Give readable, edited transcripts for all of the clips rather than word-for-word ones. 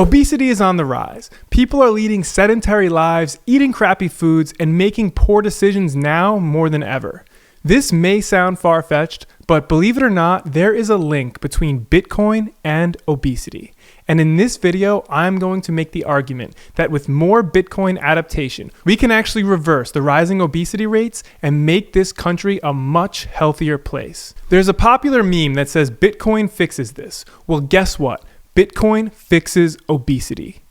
Obesity is on the rise. People are leading sedentary lives, eating crappy foods, and making poor decisions now more than ever. This may sound far-fetched, but believe it or not, there is a link between Bitcoin and obesity. And in this video, I'm going to make the argument that with more Bitcoin adaptation, we can actually reverse the rising obesity rates and make this country a much healthier place. There's a popular meme that says Bitcoin fixes this. Well, guess what? Bitcoin fixes obesity.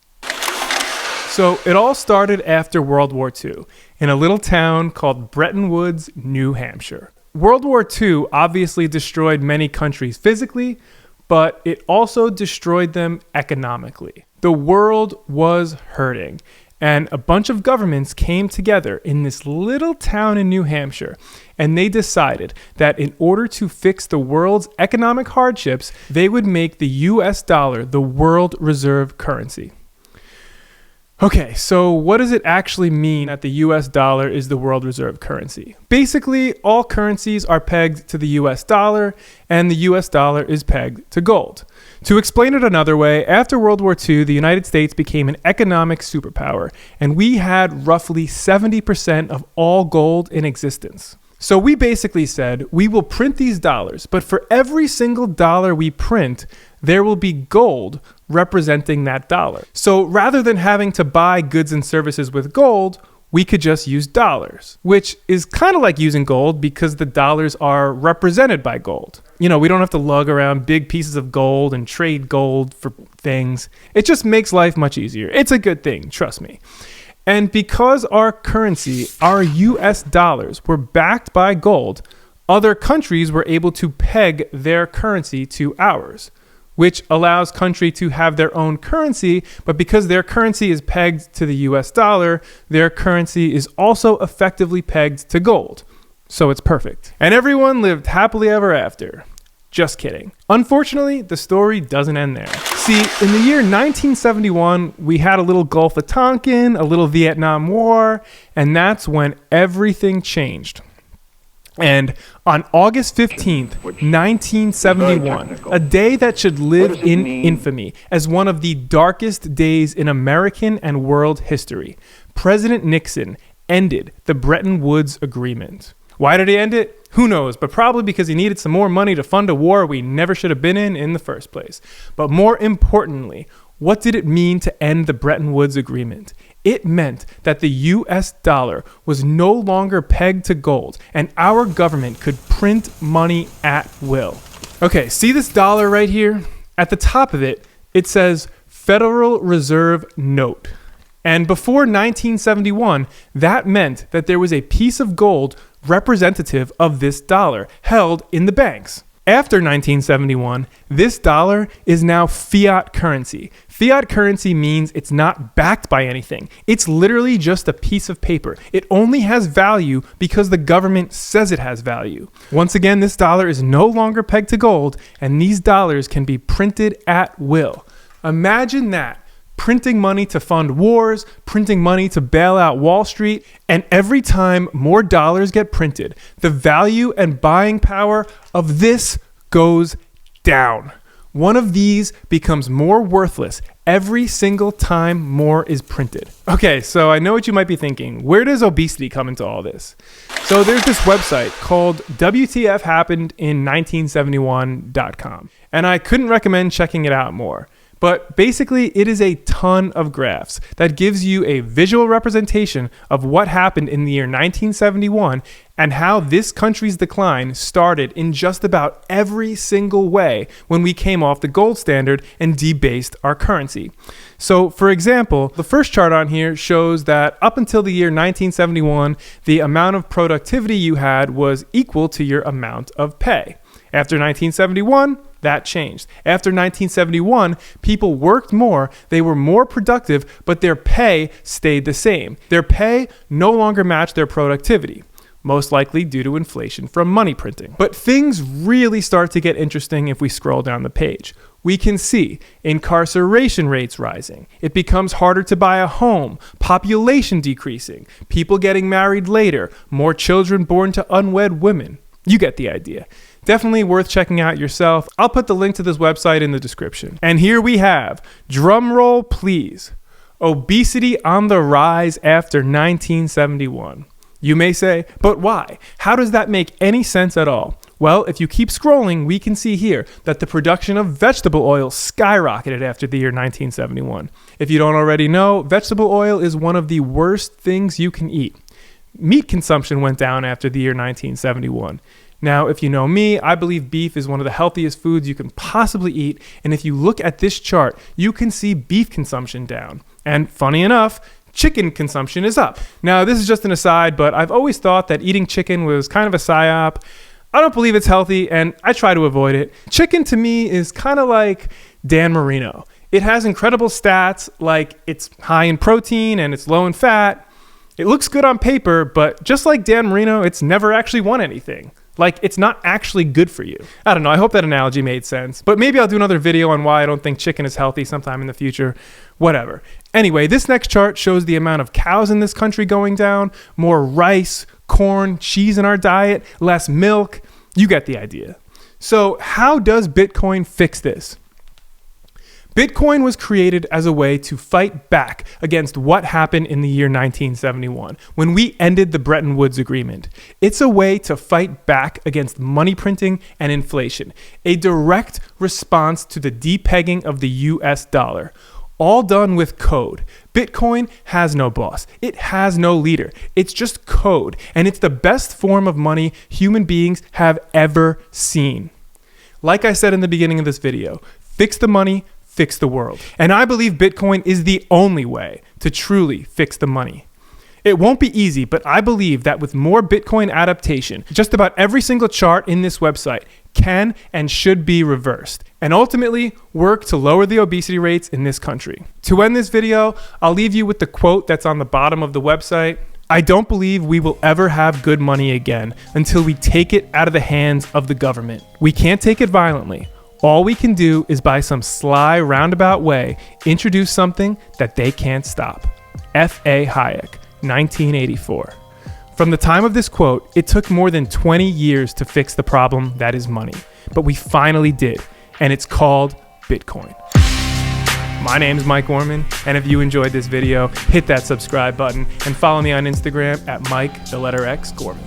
So it all started after World War II in a little town called Bretton Woods, New Hampshire. World War II obviously destroyed many countries physically, but it also destroyed them economically. The world was hurting, and a bunch of governments came together in this little town in New Hampshire, and they decided that in order to fix the world's economic hardships, they would make the US dollar the world reserve currency. Okay, so what does it actually mean that the US dollar is the world reserve currency? Basically, all currencies are pegged to the US dollar, and the US dollar is pegged to gold. To explain it another way, after World War II, the United States became an economic superpower, and we had roughly 70% of all gold in existence. So we basically said, we will print these dollars, but for every single dollar we print, there will be gold representing that dollar. So rather than having to buy goods and services with gold, we could just use dollars, which is kind of like using gold because the dollars are represented by gold. You know, we don't have to lug around big pieces of gold and trade gold for things. It just makes life much easier. It's a good thing, trust me. And because our currency, our US dollars, were backed by gold, other countries were able to peg their currency to ours, which allows country to have their own currency, but because their currency is pegged to the US dollar, their currency is also effectively pegged to gold. So it's perfect. And everyone lived happily ever after. Just kidding. Unfortunately, the story doesn't end there. See, in the year 1971, we had a little Gulf of Tonkin, a little Vietnam War, and that's when everything changed. And on August 15th, 1971, a day that should live in infamy as one of the darkest days in American and world history, President Nixon ended the Bretton Woods Agreement. Why did he end it? Who knows, but probably because he needed some more money to fund a war we never should have been in the first place. But more importantly, what did it mean to end the Bretton Woods Agreement? It meant that the US dollar was no longer pegged to gold, and our government could print money at will. Okay, see this dollar right here? At the top of it, it says Federal Reserve Note. And before 1971, that meant that there was a piece of gold representative of this dollar held in the banks. After 1971, this dollar is now fiat currency. Fiat currency means it's not backed by anything. It's literally just a piece of paper. It only has value because the government says it has value. Once again, this dollar is no longer pegged to gold, and these dollars can be printed at will. Imagine that. Printing money to fund wars, printing money to bail out Wall Street, and every time more dollars get printed, the value and buying power of this goes down. One of these becomes more worthless every single time more is printed. Okay, so I know what you might be thinking. Where does obesity come into all this? So there's this website called WTFhappened1971.com, and I couldn't recommend checking it out more. But basically, it is a ton of graphs that gives you a visual representation of what happened in the year 1971 and how this country's decline started in just about every single way when we came off the gold standard and debased our currency. So, for example, the first chart on here shows that up until the year 1971, the amount of productivity you had was equal to your amount of pay. After 1971, that changed. After 1971, people worked more, they were more productive, but their pay stayed the same. Their pay no longer matched their productivity, most likely due to inflation from money printing. But things really start to get interesting if we scroll down the page. We can see incarceration rates rising. It becomes harder to buy a home, population decreasing, people getting married later, more children born to unwed women. You get the idea. Definitely worth checking out yourself. I'll put the link to this website in the description. And here we have, drum roll please, obesity on the rise after 1971. You may say, but why? How does that make any sense at all? Well, if you keep scrolling, we can see here that the production of vegetable oil skyrocketed after the year 1971. If you don't already know, vegetable oil is one of the worst things you can eat. Meat consumption went down after the year 1971. Now, if you know me, I believe beef is one of the healthiest foods you can possibly eat, and if you look at this chart, you can see beef consumption down. And funny enough, chicken consumption is up. Now, this is just an aside, but I've always thought that eating chicken was kind of a psyop. I don't believe it's healthy, and I try to avoid it. Chicken to me is kind of like Dan Marino. It has incredible stats, like it's high in protein and it's low in fat. It looks good on paper, but just like Dan Marino, it's never actually won anything. Like, it's not actually good for you. I don't know, I hope that analogy made sense. But maybe I'll do another video on why I don't think chicken is healthy sometime in the future. Whatever. Anyway, this next chart shows the amount of cows in this country going down, more rice, corn, cheese in our diet, less milk. You get the idea. So how does Bitcoin fix this? Bitcoin was created as a way to fight back against what happened in the year 1971, when we ended the Bretton Woods Agreement. It's a way to fight back against money printing and inflation, a direct response to the depegging of the US dollar. All done with code. Bitcoin has no boss. It has no leader. It's just code, and it's the best form of money human beings have ever seen. Like I said in the beginning of this video, fix the money, fix the world. And I believe Bitcoin is the only way to truly fix the money. It won't be easy, but I believe that with more Bitcoin adaptation, just about every single chart in this website can and should be reversed, and ultimately work to lower the obesity rates in this country. To end this video, I'll leave you with the quote that's on the bottom of the website. I don't believe we will ever have good money again until we take it out of the hands of the government. We can't take it violently. All we can do is by some sly roundabout way introduce something that they can't stop. F.A. Hayek, 1984. From the time of this quote, it took more than 20 years to fix the problem that is money. But we finally did, and it's called Bitcoin. My name is Mike Gorman, and if you enjoyed this video, hit that subscribe button and follow me on Instagram at Mike, the letter X, Gorman.